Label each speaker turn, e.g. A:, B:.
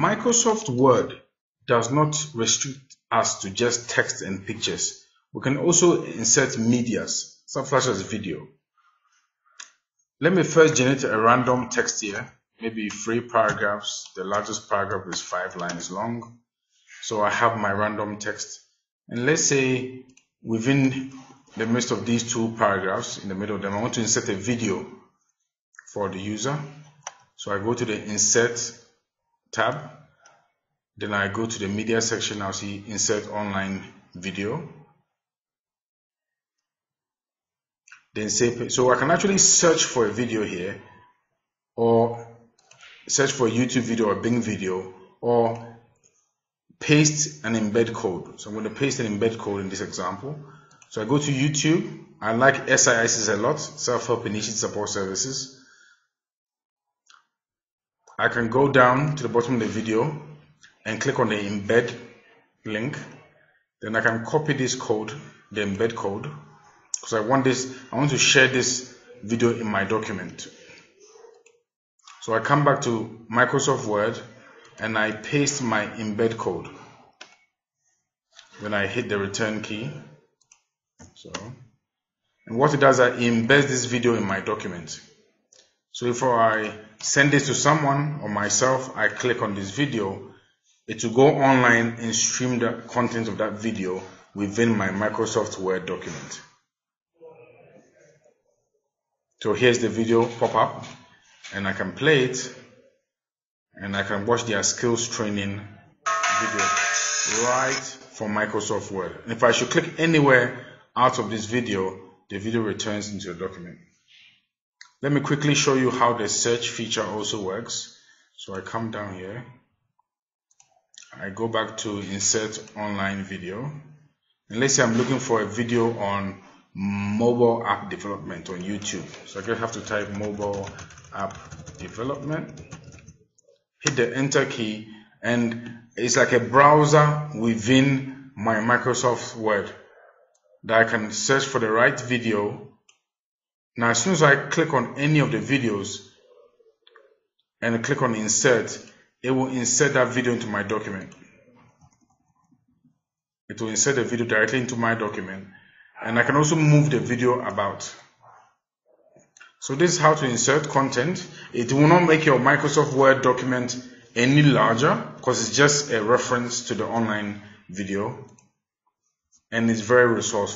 A: Microsoft Word does not restrict us to just text and pictures. We can also insert medias, such as video. Let me first generate a random text here, maybe 3 paragraphs. The largest paragraph is 5 lines long. So I have my random text. And let's say within the midst of these 2 paragraphs, in the middle of them, I want to insert a video for the user. So I go to the Insert tab. Then I go to the media section. I'll see Insert Online Video. Then say, so I can actually search for a video here, or search for a YouTube video or Bing video, or paste an embed code. So I'm going to paste an embed code in this example. So I go to YouTube. I like SIS a lot, Self-Help Initiative Support Services. I can go down to the bottom of the video and click on the embed link. Then I can copy this code, the embed code, because I want to share this video in my document. So I come back to Microsoft Word and I paste my embed code. Then I hit the return key. And what it does, it embeds this video in my document. So if I send this to someone or myself, I click on this video, it will go online and stream the content of that video within my Microsoft Word document. So here's the video pop up, and I can play it, and I can watch their skills training video right from Microsoft Word. And if I should click anywhere out of this video, the video returns into the document. Let me quickly show you how the search feature also works. So I come down here, I go back to Insert Online Video, and let's say I'm looking for a video on mobile app development on YouTube. So I just have to type mobile app development, hit the enter key, and it's like a browser within my Microsoft Word that I can search for the right video. Now as soon as I click on any of the videos and I click on insert, it will insert that video into my document. It will insert the video directly into my document, and I can also move the video about. So this is how to insert content. It will not make your Microsoft Word document any larger because it's just a reference to the online video, and it's very resourceful.